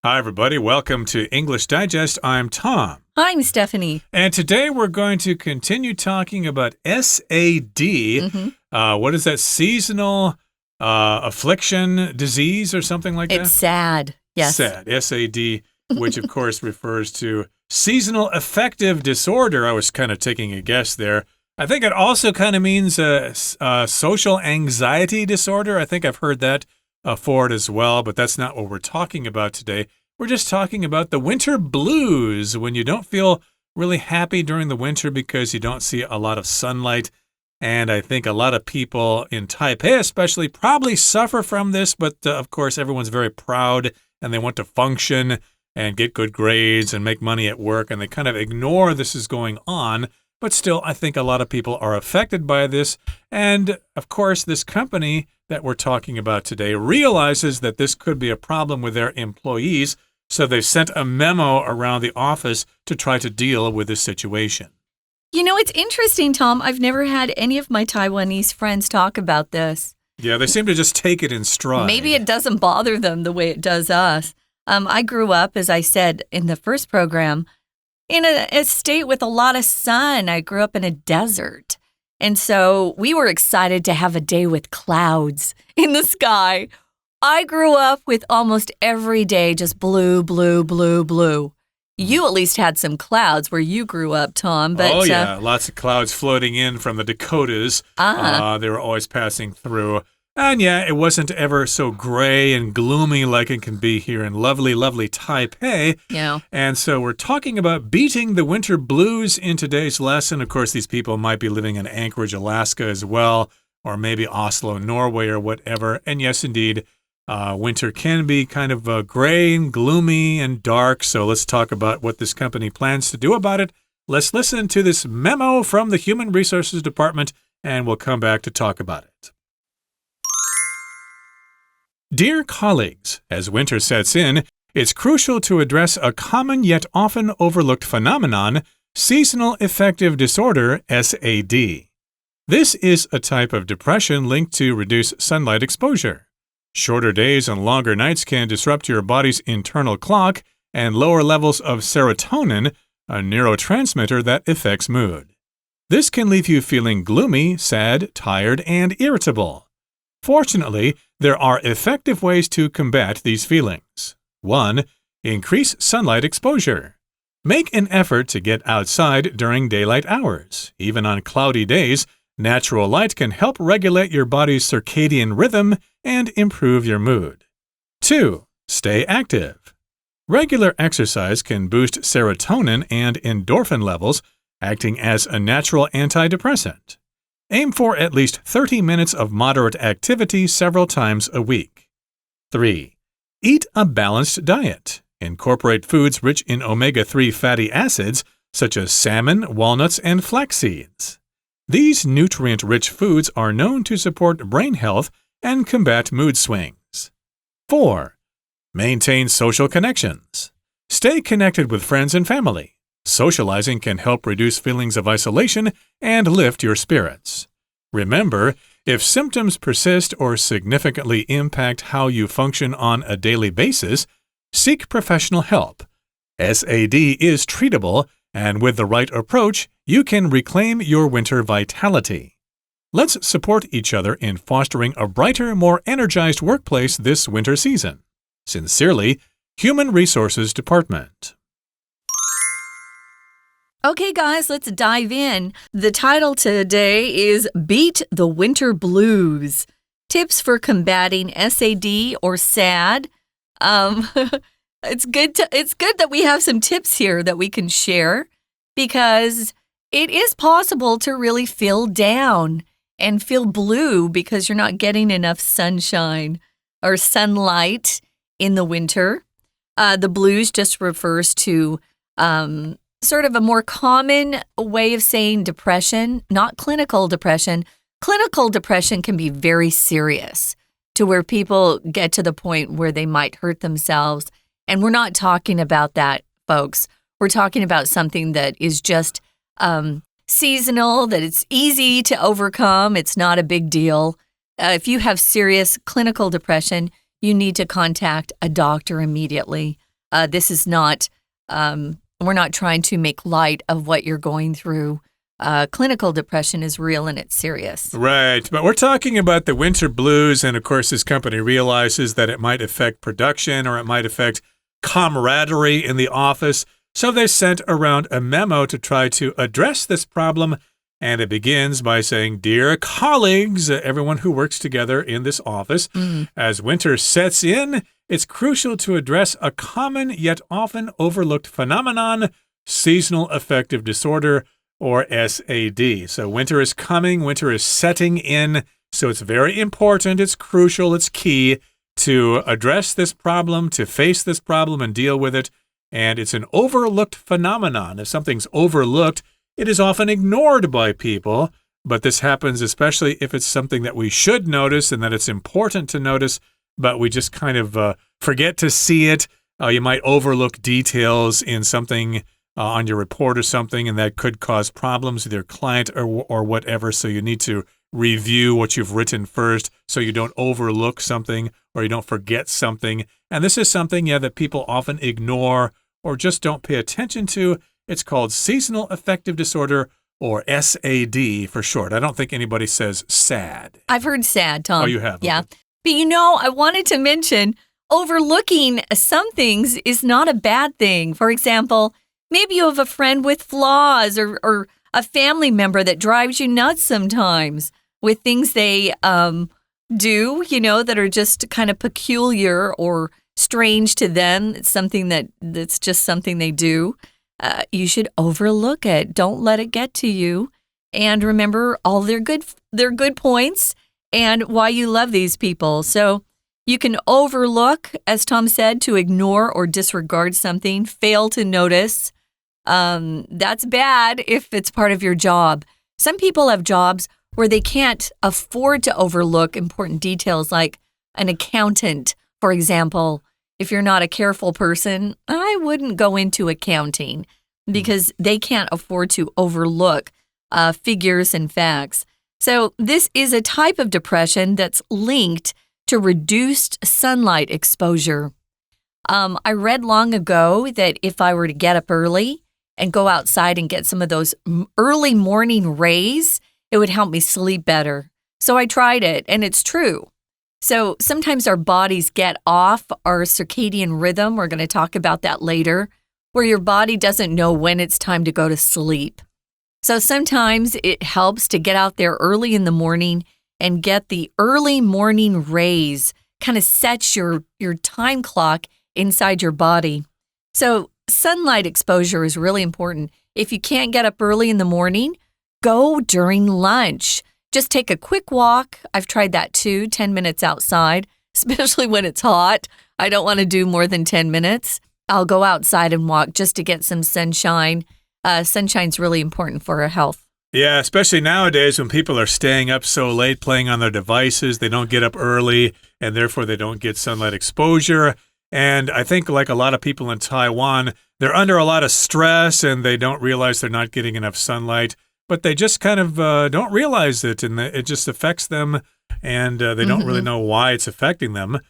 Hi, everybody. Welcome to English Digest. I'm Tom. I'm Stephanie. And today we're going to continue talking about SAD. What is that? Seasonal affliction disease or something like that? It's SAD. Yes. SAD. SAD, which of course refers to seasonal affective disorder. I was kind of taking a guess there. I think it also kind of means social anxiety disorder. I think I've heard that for it as well, but that's not what we're talking about today. We're just talking about the winter blues, when you don't feel really happy during the winter because you don't see a lot of sunlight. And I think a lot of people in Taipei especially probably suffer from this, but of course everyone's very proud and they want to function and get good grades and make money at work, and they kind of ignore this is going on. But still, I think a lot of people are affected by this. And of course, this company that we're talking about today realizes that this could be a problem with their employees. So they've sent a memo around the office to try to deal with this situation. You know, it's interesting, Tom. I've never had any of my Taiwanese friends talk about this. Yeah, they seem to just take it in stride. Maybe it doesn't bother them the way it does us. I grew up, as I said in the first program, in a state with a lot of sun. I grew up in a desert. And so we were excited to have a day with clouds in the sky. I grew up with almost every day just blue, blue, blue, blue. You at least had some clouds where you grew up, Tom. But, lots of clouds floating in from the Dakotas. They were always passing through. And yeah, it wasn't ever so gray and gloomy like it can be here in lovely, lovely Taipei. Yeah. And so we're talking about beating the winter blues in today's lesson. Of course, these people might be living in Anchorage, Alaska as well, or maybe Oslo, Norway, or whatever. And yes, indeed, winter can be kind of gray and gloomy and dark. So let's talk about what this company plans to do about it. Let's listen to this memo from the Human Resources Department, and we'll come back to talk about it. Dear colleagues, as winter sets in, it's crucial to address a common yet often overlooked phenomenon, seasonal affective disorder, SAD. This is a type of depression linked to reduced sunlight exposure. Shorter days and longer nights can disrupt your body's internal clock and lower levels of serotonin, a neurotransmitter that affects mood. This can leave you feeling gloomy, sad, tired, and irritable. Fortunately, there are effective ways to combat these feelings. 1. Increase sunlight exposure. Make an effort to get outside during daylight hours. Even on cloudy days, natural light can help regulate your body's circadian rhythm and improve your mood. 2. Stay active. Regular exercise can boost serotonin and endorphin levels, acting as a natural antidepressant. Aim for at least 30 minutes of moderate activity several times a week. 3. Eat a balanced diet. Incorporate foods rich in omega-3 fatty acids, such as salmon, walnuts, and flax seeds. These nutrient-rich foods are known to support brain health and combat mood swings. 4. Maintain social connections. Stay connected with friends and family. Socializing can help reduce feelings of isolation and lift your spirits. Remember, if symptoms persist or significantly impact how you function on a daily basis, seek professional help. SAD is treatable, and with the right approach, you can reclaim your winter vitality. Let's support each other in fostering a brighter, more energized workplace this winter season. Sincerely, Human Resources Department. Okay, guys, let's dive in. The title today is Beat the Winter Blues. Tips for combating SAD or SAD. It's good that we have some tips here that we can share, because it is possible to really feel down and feel blue because you're not getting enough sunshine or sunlight in the winter. The blues just refers to sort of a more common way of saying depression, not clinical depression. Clinical depression can be very serious, to where people get to the point where they might hurt themselves. And we're not talking about that, folks. We're talking about something that is just seasonal, that it's easy to overcome. It's not a big deal. If you have serious clinical depression, you need to contact a doctor immediately. this is not, we're not trying to make light of what you're going through. Clinical depression is real and it's serious. Right, but we're talking about the winter blues, and of course this company realizes that it might affect production or it might affect camaraderie in the office, so they sent around a memo to try to address this problem, and it begins by saying, "Dear colleagues, everyone who works together in this office, as winter sets in, it's crucial to address a common yet often overlooked phenomenon, seasonal affective disorder, or SAD. So winter is coming, winter is setting in, so it's very important, it's crucial, it's key to address this problem, to face this problem and deal with it. And it's an overlooked phenomenon. If something's overlooked, it is often ignored by people, but this happens especially if it's something that we should notice and that it's important to notice, but we just kind of forget to see it. You might overlook details in something on your report or something, and that could cause problems with your client or whatever. So you need to review what you've written first so you don't overlook something or you don't forget something. And this is something, that people often ignore or just don't pay attention to. It's called seasonal affective disorder, or SAD for short. I don't think anybody says SAD. I've heard SAD, Tom. Oh, you have? Yeah. Okay. But I wanted to mention overlooking some things is not a bad thing. For example, maybe you have a friend with flaws or a family member that drives you nuts sometimes with things they do, that are just kind of peculiar or strange to them. It's something that's just something they do. You should overlook it. Don't let it get to you. And remember all their good points and why you love these people. So you can overlook, as Tom said, to ignore or disregard something, fail to notice. That's bad if it's part of your job. Some people have jobs where they can't afford to overlook important details, like an accountant, for example. If you're not a careful person, I wouldn't go into accounting because they can't afford to overlook figures and facts. So this is a type of depression that's linked to reduced sunlight exposure. I read long ago that if I were to get up early and go outside and get some of those early morning rays, it would help me sleep better. So I tried it, and it's true. So sometimes our bodies get off our circadian rhythm. We're going to talk about that later, where your body doesn't know when it's time to go to sleep. So sometimes it helps to get out there early in the morning and get the early morning rays, kind of sets your time clock inside your body. So sunlight exposure is really important. If you can't get up early in the morning, go during lunch. Just take a quick walk. I've tried that too, 10 minutes outside, especially when it's hot. I don't want to do more than 10 minutes. I'll go outside and walk just to get some sunshine. Sunshine's really important for our health. Yeah, especially nowadays when people are staying up so late playing on their devices, they don't get up early, and therefore they don't get sunlight exposure. And I think like a lot of people in Taiwan, they're under a lot of stress and they don't realize they're not getting enough sunlight, but they just kind of don't realize it, and it just affects them, and they don't really know why it's affecting them.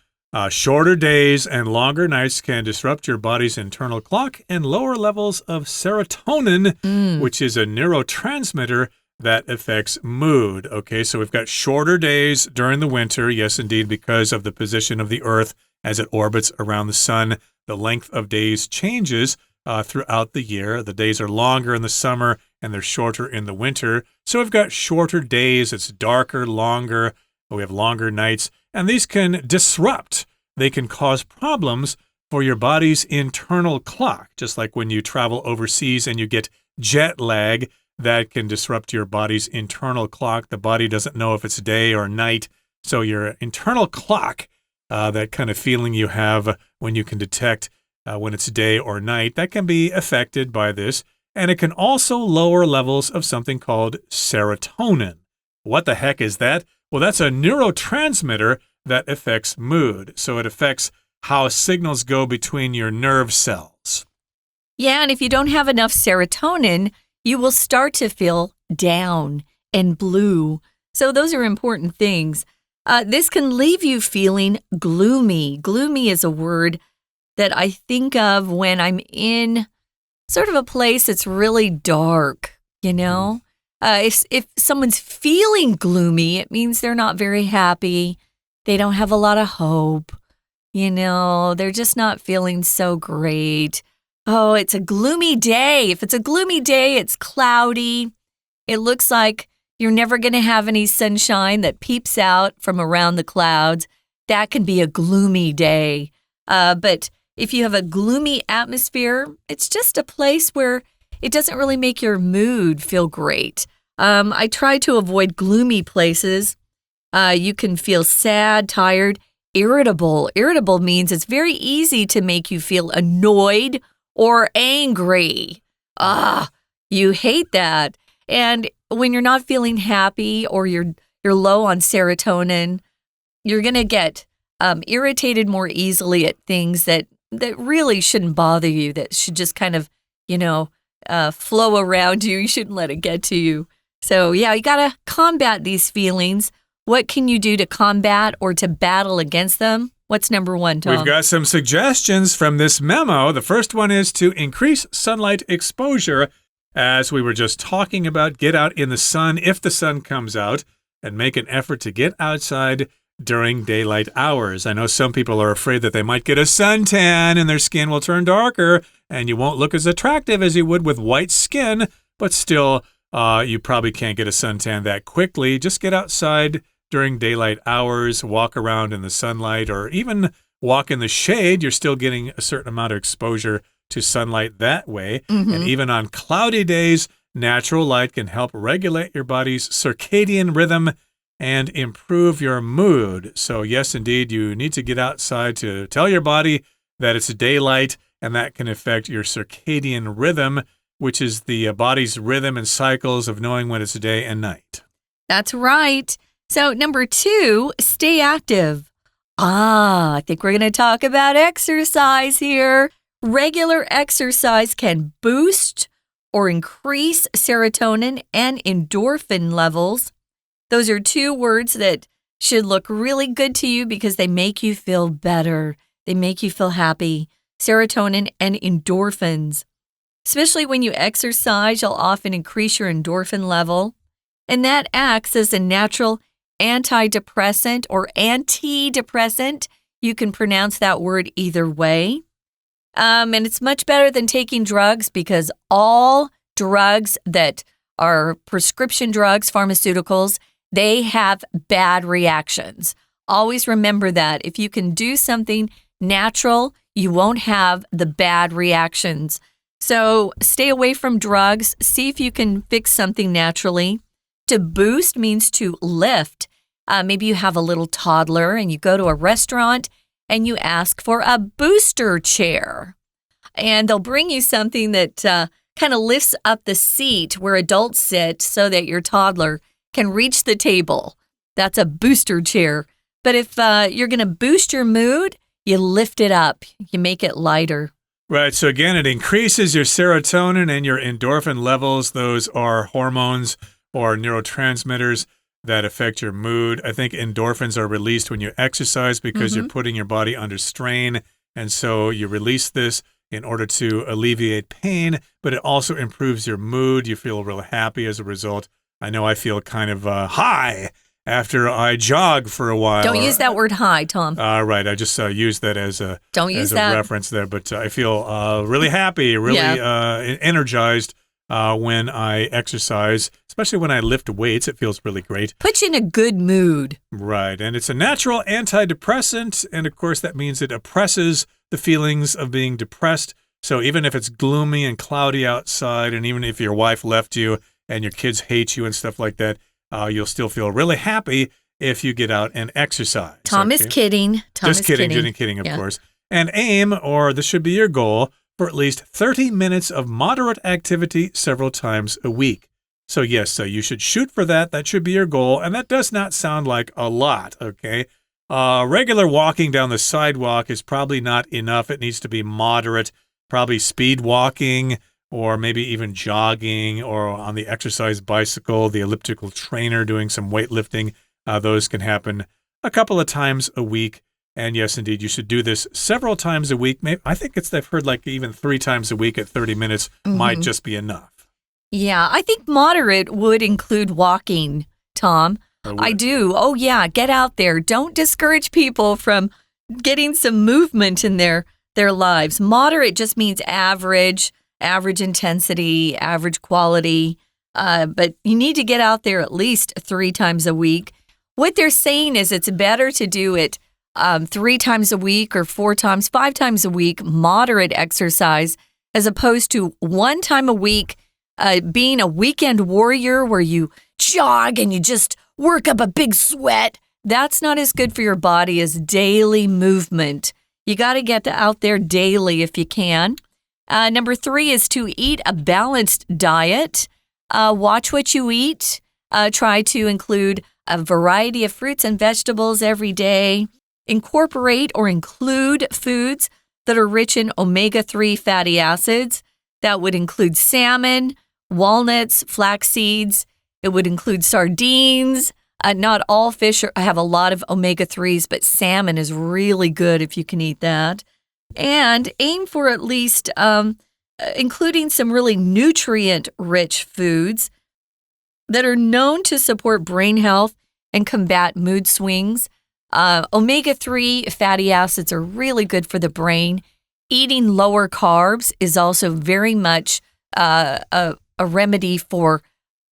Shorter days and longer nights can disrupt your body's internal clock and lower levels of serotonin, which is a neurotransmitter that affects mood. Okay, so we've got shorter days during the winter. Yes, indeed, because of the position of the Earth as it orbits around the sun. The length of days changes throughout the year. The days are longer in the summer and they're shorter in the winter. So we've got shorter days. It's darker, longer. We have longer nights. And these can disrupt. They can cause problems for your body's internal clock. Just like when you travel overseas and you get jet lag, that can disrupt your body's internal clock. The body doesn't know if it's day or night. So your internal clock, that kind of feeling you have when you can detect when it's day or night, that can be affected by this. And it can also lower levels of something called serotonin. What the heck is that? Well, that's a neurotransmitter that affects mood. So it affects how signals go between your nerve cells. Yeah, and if you don't have enough serotonin, you will start to feel down and blue. So those are important things. This can leave you feeling gloomy. Gloomy is a word that I think of when I'm in sort of a place that's really dark, you know? If someone's feeling gloomy, it means they're not very happy. They don't have a lot of hope. You know, they're just not feeling so great. Oh, it's a gloomy day. If it's a gloomy day, it's cloudy. It looks like you're never going to have any sunshine that peeps out from around the clouds. That can be a gloomy day. But if you have a gloomy atmosphere, it's just a place where it doesn't really make your mood feel great. I try to avoid gloomy places. You can feel sad, tired, irritable. Irritable means it's very easy to make you feel annoyed or angry. You hate that. And when you're not feeling happy or you're low on serotonin, you're going to get irritated more easily at things that really shouldn't bother you, that should just kind of, flow around you. You shouldn't let it get to you. So, yeah, you got to combat these feelings. What can you do to combat or to battle against them? What's number one, Tom? We've got some suggestions from this memo. The first one is to increase sunlight exposure. As we were just talking about, get out in the sun if the sun comes out and make an effort to get outside during daylight hours. I know some people are afraid that they might get a suntan and their skin will turn darker and you won't look as attractive as you would with white skin, but still, you probably can't get a suntan that quickly. Just get outside during daylight hours, walk around in the sunlight, or even walk in the shade. You're still getting a certain amount of exposure to sunlight that way. And even on cloudy days, natural light can help regulate your body's circadian rhythm and improve your mood. So yes, indeed, you need to get outside to tell your body that it's daylight, and that can affect your circadian rhythm, which is the body's rhythm and cycles of knowing when it's day and night. That's right. So number 2, stay active. I think we're going to talk about exercise here. Regular exercise can boost or increase serotonin and endorphin levels. Those are 2 words that should look really good to you because they make you feel better. They make you feel happy. Serotonin and endorphins. Especially when you exercise, you'll often increase your endorphin level. And that acts as a natural antidepressant or antidepressant. You can pronounce that word either way. And it's much better than taking drugs because all drugs that are prescription drugs, pharmaceuticals, they have bad reactions. Always remember that. If you can do something natural, you won't have the bad reactions. So stay away from drugs. See if you can fix something naturally. To boost means to lift. Maybe you have a little toddler and you go to a restaurant and you ask for a booster chair. And they'll bring you something that kind of lifts up the seat where adults sit so that your toddler can reach the table. That's a booster chair. But if you're going to boost your mood, you lift it up. You make it lighter. Right. So again, it increases your serotonin and your endorphin levels. Those are hormones or neurotransmitters that affect your mood. I think endorphins are released when you exercise because you're putting your body under strain. And so you release this in order to alleviate pain, but it also improves your mood. You feel real happy as a result. I know I feel kind of high after I jog for a while. Don't use that word high, Tom. Right. I just used that as a reference there. But I feel really happy, really energized when I exercise, especially when I lift weights. It feels really great. Puts you in a good mood. Right. And it's a natural antidepressant. And, of course, that means it oppresses the feelings of being depressed. So even if it's gloomy and cloudy outside, and even if your wife left you and your kids hate you and stuff like that, you'll still feel really happy if you get out and exercise. Tom is kidding. Just kidding, of course. And aim, or this should be your goal, for at least 30 minutes of moderate activity several times a week. So yes, so you should shoot for that. That should be your goal. And that does not sound like a lot, okay? Regular walking down the sidewalk is probably not enough. It needs to be moderate, probably speed walking, or maybe even jogging, or on the exercise bicycle, the elliptical trainer, doing some weightlifting. Those can happen a couple of times a week. And yes, indeed, you should do this several times a week. Maybe, I think I've heard like even 3 times a week at 30 minutes might just be enough. Yeah, I think moderate would include walking, Tom. I do. Oh, yeah, get out there. Don't discourage people from getting some movement in their lives. Moderate just means average intensity, average quality. But you need to get out there at least 3 times a week. What they're saying is it's better to do it 3 times a week or 4 times, 5 times a week, moderate exercise, as opposed to 1 time a week being a weekend warrior where you jog and you just work up a big sweat. That's not as good for your body as daily movement. You got to get out there daily if you can. Number 3 is to eat a balanced diet. Watch what you eat. Try to include a variety of fruits and vegetables every day. Incorporate or include foods that are rich in omega-3 fatty acids. That would include salmon, walnuts, flax seeds. It would include sardines. Not all fish have a lot of omega-3s, but salmon is really good if you can eat that. And aim for at least including some really nutrient-rich foods that are known to support brain health and combat mood swings. Omega-3 fatty acids are really good for the brain. Eating lower carbs is also very much a remedy for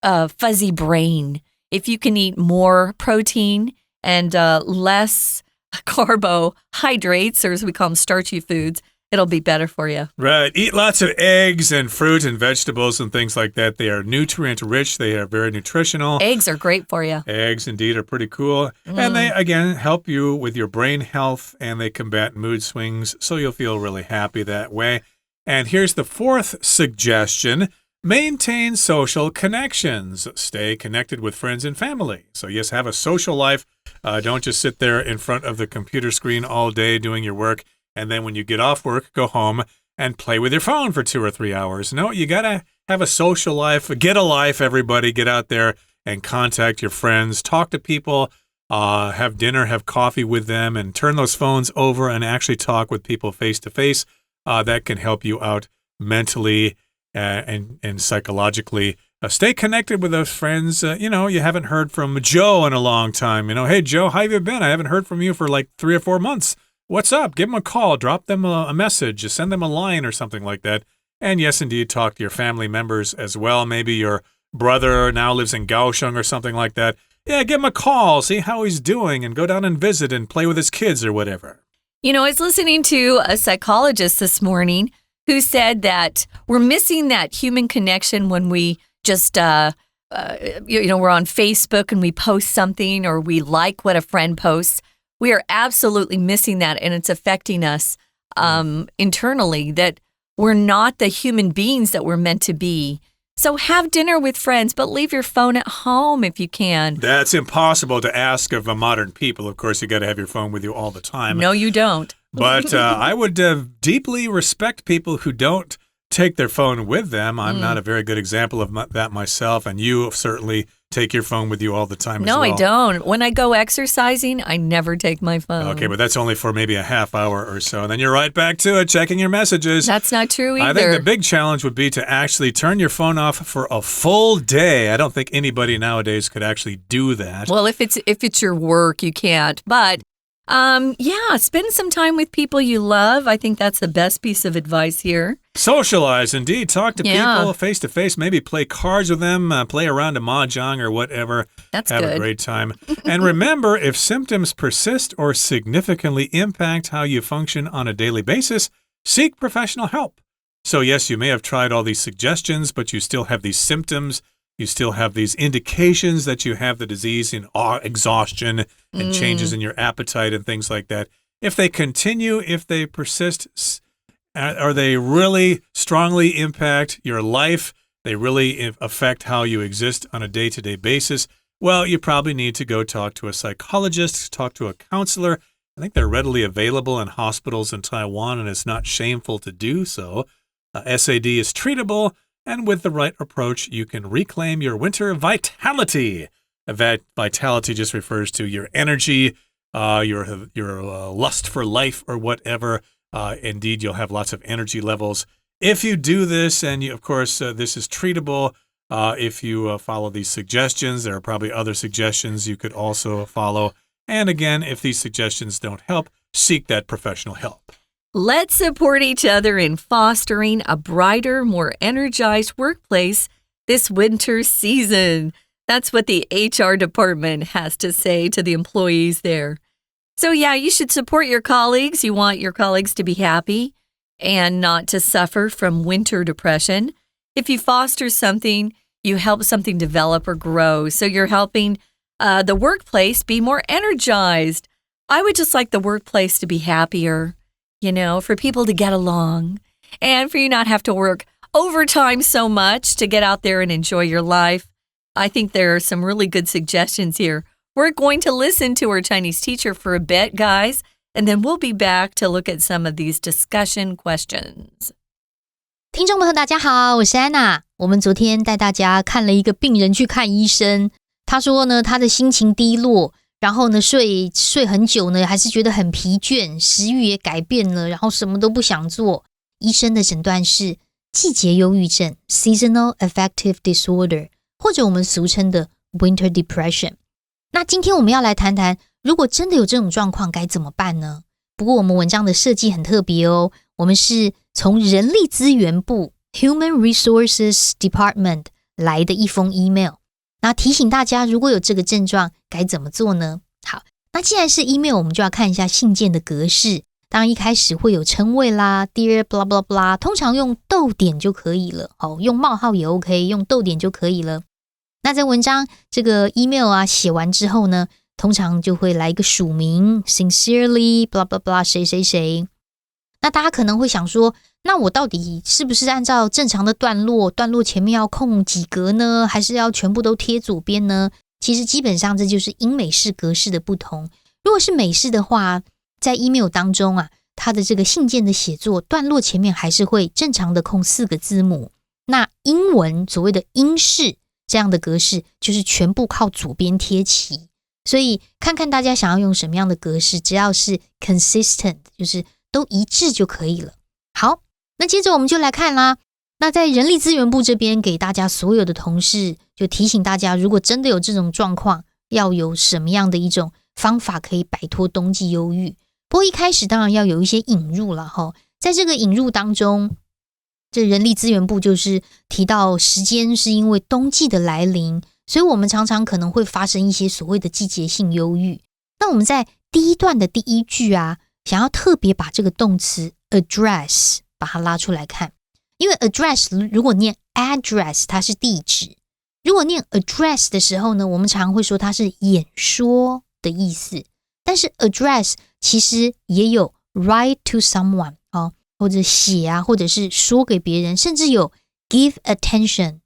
fuzzy brain. If you can eat more protein and less carbohydrates, or as we call them, starchy foods, it'll be better for you. Right. Eat lots of eggs and fruit and vegetables and things like that. They are nutrient-rich. They are very nutritional. Eggs are great for you. Eggs, indeed, are pretty cool. And they, again, help you with your brain health, and they combat mood swings, so you'll feel really happy that way. And here's the 4th suggestion. Maintain social connections. Stay connected with friends and family. So, yes, have a social life. Don't just sit there in front of the computer screen all day doing your work. And then when you get off work, go home and play with your phone for 2 or 3 hours. No, you got to have a social life. Get a life, everybody. Get out there and contact your friends. Talk to people. Have dinner, have coffee with them, and turn those phones over and actually talk with people face to face. That can help you out mentally and psychologically. Stay connected with those friends. You haven't heard from Joe in a long time. Hey, Joe, how have you been? I haven't heard from you for like 3 or 4 months. What's up? Give them a call. Drop them a message. Send them a line or something like that. And yes, indeed, talk to your family members as well. Maybe your brother now lives in Kaohsiung or something like that. Yeah, give him a call. See how he's doing and go down and visit and play with his kids or whatever. I was listening to a psychologist this morning who said that we're missing that human connection when we just, we're on Facebook and we post something or we like what a friend posts. We are absolutely missing that, and it's affecting us internally, that we're not the human beings that we're meant to be. So have dinner with friends, but leave your phone at home if you can. That's impossible to ask of modern people. Of course, you got to have your phone with you all the time. No, you don't. But I would deeply respect people who don't take their phone with them. I'm not a very good example of that myself, and you certainly take your phone with you all the time as well. No, I don't. When I go exercising, I never take my phone. Okay, but that's only for maybe a half hour or so. And then you're right back to it, checking your messages. That's not true either. I think the big challenge would be to actually turn your phone off for a full day. I don't think anybody nowadays could actually do that. Well, if it's your work, you can't. But spend some time with people you love. I think that's the best piece of advice here. Socialize, indeed. Talk to people face to face. Maybe play cards with them, play around a mahjong or whatever. That's Have good. a great time. And remember, if symptoms persist or significantly impact how you function on a daily basis, seek professional help. So yes, you may have tried all these suggestions, but you still have these symptoms. You still have these indications that you have the disease, exhaustion and changes in your appetite and things like that. If they continue, if they persist, or they really strongly impact your life, they really affect how you exist on a day-to-day basis, well, you probably need to go talk to a psychologist, talk to a counselor. I think they're readily available in hospitals in Taiwan, and it's not shameful to do so. SAD is treatable, and with the right approach, you can reclaim your winter vitality. Vitality just refers to your energy, your lust for life or whatever. Indeed, you'll have lots of energy levels. If you do this, and of course, this is treatable. If you follow these suggestions, there are probably other suggestions you could also follow. And again, if these suggestions don't help, seek that professional help. Let's support each other in fostering a brighter, more energized workplace this winter season. That's what the HR department has to say to the employees there. So yeah, you should support your colleagues. You want your colleagues to be happy and not to suffer from winter depression. If you foster something, you help something develop or grow. So you're helping the workplace be more energized. I would just like the workplace to be happier, for people to get along and for you not have to work overtime so much to get out there and enjoy your life. I think there are some really good suggestions here. We're going to listen to our Chinese teacher for a bit, guys, and then we'll be back to look at some of these discussion questions. 听众朋友大家好，我是安娜。我们昨天带大家看了一个病人去看医生，他说呢，他的心情低落，然后呢睡很久呢，还是觉得很疲倦，食欲也改变了，然后什么都不想做。医生的诊断是季节忧郁症 （Seasonal Affective Disorder）， 或者我们俗称的 Winter Depression。那今天我们要来谈谈，如果真的有这种状况该怎么办呢？不过我们文章的设计很特别哦，我们是从人力资源部 Human Resources Department 来的一封 email。那提醒大家，如果有这个症状该怎么做呢？好，那既然是 email， 我们就要看一下信件的格式。当然一开始会有称谓啦 ，Dear blah blah blah， 通常用逗点就可以了，用冒号也 OK， 用逗点就可以了。那在文章这个 email 啊写完之后呢，通常就会来一个署名 Sincerely blah blah blah 谁谁谁。那大家可能会想说，那我到底是不是按照正常的段落前面要空几格呢？还是要全部都贴左边呢？其实基本上这就是英美式格式的不同。如果是美式的话，在 email 当中啊，它的这个信件的写作段落前面还是会正常的空4个字母。那英文所谓的英式这样的格式就是全部靠左边贴齐，所以看看大家想要用什么样的格式，只要是 consistent 就是都一致就可以了。好，那接着我们就来看啦。那在人力资源部这边给大家所有的同事就提醒大家，如果真的有这种状况，要有什么样的一种方法可以摆脱冬季忧郁。不过一开始当然要有一些引入了齁，在这个引入当中，这人力资源部就是提到时间是因为冬季的来临，所以我们常常可能会发生一些所谓的季节性忧郁。那我们在第一段的第一句啊，想要特别把这个动词 address 把它拉出来看，因为 address 如果念 address 它是地址，如果念 address 的时候呢，我们常会说它是演说的意思，但是 address 其实也有 write to someone 或者写啊，或者是说给别人，甚至有 give attention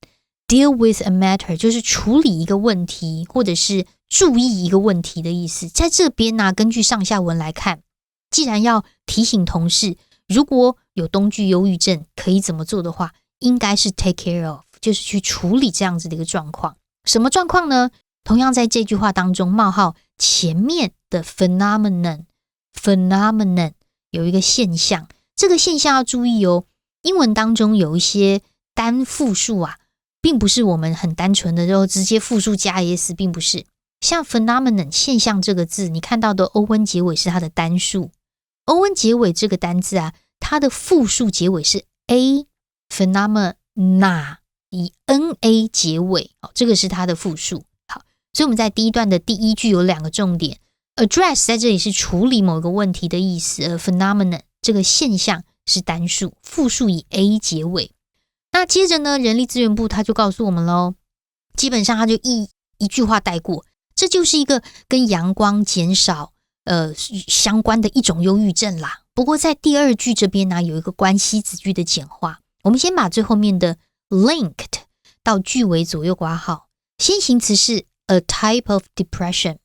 deal with a matter 就是处理一个问题或者是注意一个问题的意思。在这边呢，根据上下文来看，既然要提醒同事如果有冬季忧郁症可以怎么做的话，应该是 take care of 就是去处理这样子的一个状况。什么状况呢？同样在这句话当中，冒号前面的 phenomenon 有一个现象，这个现象要注意哦。英文当中有一些单复数啊，并不是我们很单纯的就直接复数加 s， 并不是。像 phenomenon 现象这个字，你看到的 on 结尾是它的单数， on 结尾这个单字啊，它的复数结尾是 a， phenomena 以 na 结尾，这个是它的复数。好，所以我们在第一段的第一句有2个重点， address 在这里是处理某个问题的意思，而 phenomenon 这个现象是单数，复数以 a 结尾。那接着呢，人力资源部他就告诉我们咯，基本上他就一句话带过，这就是一个跟阳光减少相关的一种忧郁症啦。不过在第2句这边呢，有一个关系子句的简化，我们先把最后面的 linked 到句尾左右括号，先行词是 a type of depression，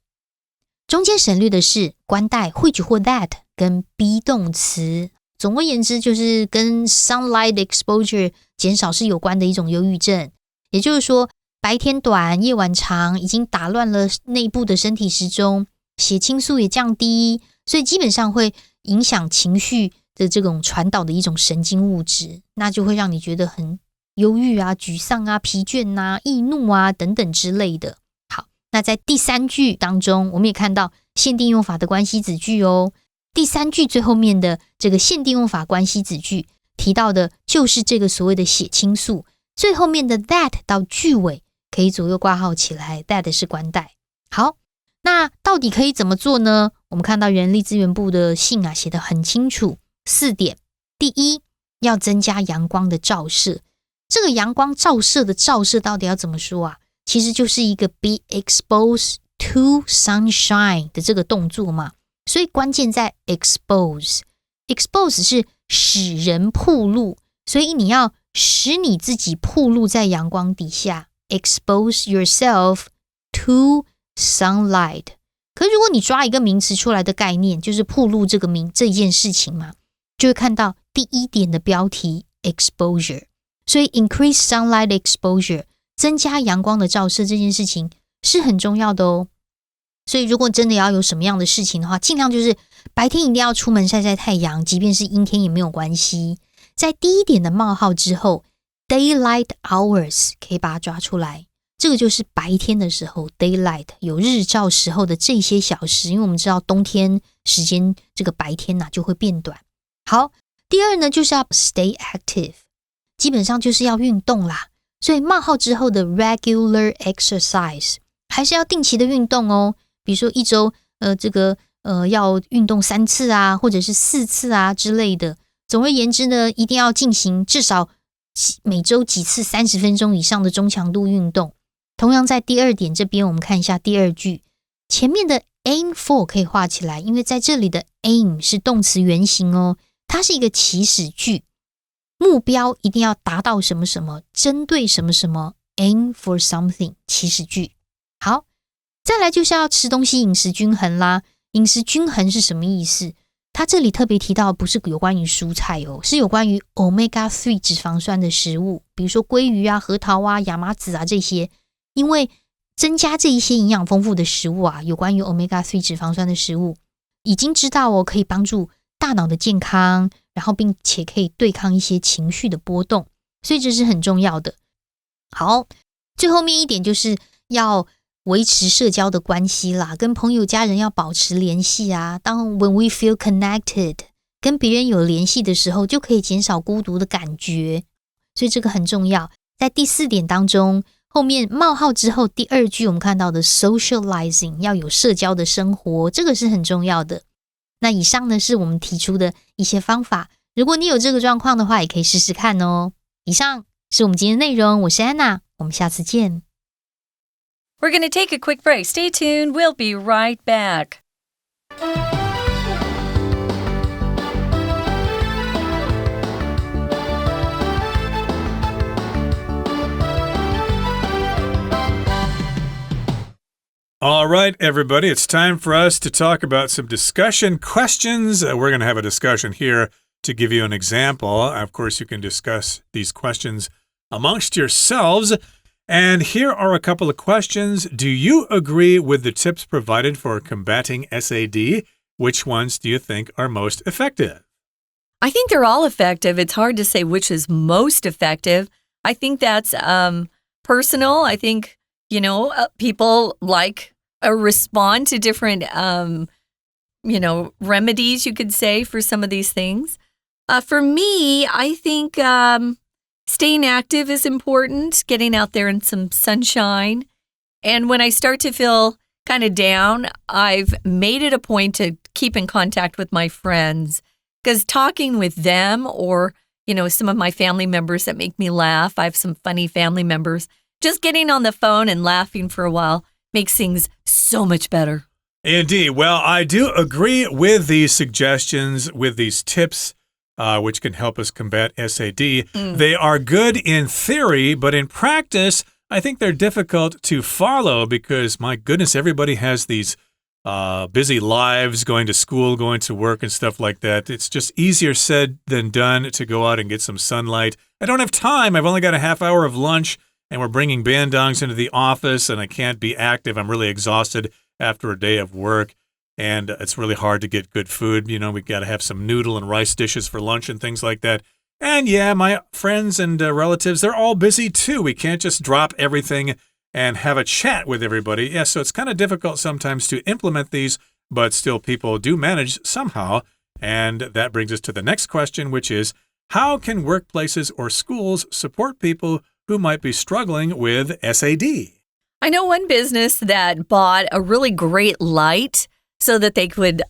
中间省略的是冠带 which 或 that 跟 be 动词。总而言之，就是跟 sunlight exposure 减少是有关的一种忧郁症。也就是说，白天短夜晚长已经打乱了内部的身体时钟，血清素也降低，所以基本上会影响情绪的这种传导的一种神经物质，那就会让你觉得很忧郁啊、沮丧啊、疲倦啊、易怒啊等等之类的。好，那在第3句当中，我们也看到限定用法的关系子句哦。第3句最后面的这个限定用法关系子句提到的就是这个所谓的血清素，最后面的 that 到句尾可以左右挂号起来， that 是关代。好，那到底可以怎么做呢？我们看到人力资源部的信写得很清楚，4点。第一，要增加阳光的照射。这个阳光照射的照射到底要怎么说啊？其实就是一个 be exposed to sunshine 的这个动作嘛，所以关键在 expose。expose 是使人暴露，所以你要使你自己暴露在阳光底下， expose yourself to sunlight。 可是如果你抓一个名词出来的概念，就是暴露这一件事情嘛，就会看到第1点的标题 exposure。 所以 increase sunlight exposure， 增加阳光的照射这件事情是很重要的哦。所以如果真的要有什么样的事情的话，尽量就是白天一定要出门晒晒太阳，即便是阴天也没有关系。在第1点的冒号之后 daylight hours 可以把它抓出来，这个就是白天的时候 daylight 有日照时候的这些小时，因为我们知道冬天时间这个白天就会变短。好，第2呢就是要 stay active， 基本上就是要运动啦，所以冒号之后的 regular exercise 还是要定期的运动哦，比如说一周要运动3次啊，或者是4次啊之类的。总而言之呢，一定要进行至少每周几次30分钟以上的中强度运动。同样在第2点这边，我们看一下第2句，前面的 aim for 可以画起来，因为在这里的 aim 是动词原形哦，它是一个祈使句，目标一定要达到什么什么，针对什么什么 aim for something 祈使句。好，再来就是要吃东西饮食均衡啦。饮食均衡是什么意思？它这里特别提到不是有关于蔬菜哦，是有关于 omega-3 脂肪酸的食物，比如说鲑鱼啊、核桃啊、亚麻籽啊这些。因为增加这一些营养丰富的食物有关于 omega-3 脂肪酸的食物，已经知道可以帮助大脑的健康，然后并且可以对抗一些情绪的波动，所以这是很重要的。好，最后面一点就是要维持社交的关系啦，跟朋友家人要保持联系啊。当 when we feel connected 跟别人有联系的时候，就可以减少孤独的感觉，所以这个很重要。在第4点当中，后面冒号之后第2句我们看到的 socializing 要有社交的生活，这个是很重要的。那以上呢是我们提出的一些方法，如果你有这个状况的话，也可以试试看哦。以上是我们今天的内容，我是安娜，我们下次见。We're going to take a quick break. Stay tuned. We'll be right back. All right, everybody, it's time for us to talk about some discussion questions. We're going to have a discussion here to give you an example. Of course, you can discuss these questions amongst yourselves. And here are a couple of questions. Do you agree with the tips provided for combating SAD? Which ones do you think are most effective? I think they're all effective. It's hard to say which is most effective. I think that's personal. I think, people respond to different, remedies, you could say, for some of these things. For me, I think staying active is important, getting out there in some sunshine. And when I start to feel kind of down, I've made it a point to keep in contact with my friends, because talking with them or, some of my family members that make me laugh, I have some funny family members, just getting on the phone and laughing for a while makes things so much better. Indeed. Well, I do agree with these suggestions, with these tips, which can help us combat SAD. They are good in theory, but in practice, I think they're difficult to follow because, my goodness, everybody has these busy lives, going to school, going to work and stuff like that. It's just easier said than done to go out and get some sunlight. I don't have time. I've only got a half hour of lunch. And we're bringing bandongs into the office, and I can't be active. I'm really exhausted after a day of work. and it's really hard to get good food. We've got to have some noodle and rice dishes for lunch and things like that. And yeah, my friends and relatives, they're all busy too. We can't just drop everything and have a chat with everybody. Yeah, so it's kind of difficult sometimes to implement these, but still people do manage somehow. And that brings us to the next question, which is, how can workplaces or schools support people who might be struggling with SAD? I know one business that bought a really great light so that they could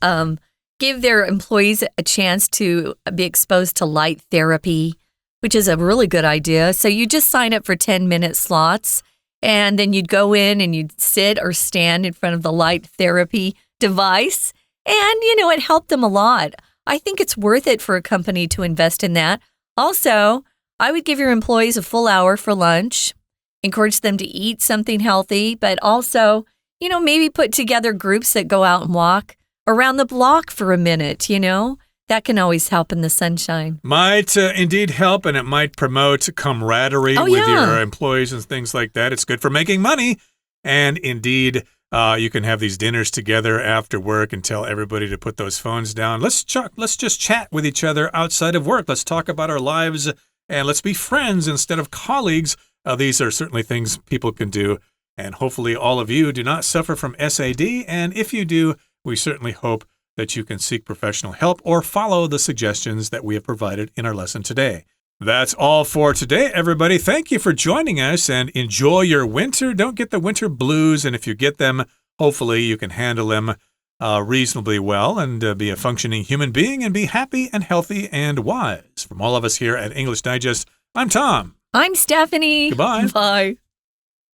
give their employees a chance to be exposed to light therapy, which is a really good idea. So you just sign up for 10-minute slots, and then you'd go in and you'd sit or stand in front of the light therapy device. And, it helped them a lot. I think it's worth it for a company to invest in that. Also, I would give your employees a full hour for lunch, encourage them to eat something healthy, but also, maybe put together groups that go out and walk around the block for a minute, That can always help in the sunshine. Might indeed help, and it might promote camaraderie with your employees and things like that. It's good for making money. And indeed, you can have these dinners together after work and tell everybody to put those phones down. Let's just chat with each other outside of work. Let's talk about our lives, and let's be friends instead of colleagues. These are certainly things people can do. And hopefully all of you do not suffer from SAD. And if you do, we certainly hope that you can seek professional help or follow the suggestions that we have provided in our lesson today. That's all for today, everybody. Thank you for joining us, and enjoy your winter. Don't get the winter blues, and if you get them, hopefully you can handle them reasonably well and be a functioning human being and be happy and healthy and wise. From all of us here at English Digest, I'm Tom. I'm Stephanie. Goodbye. Bye.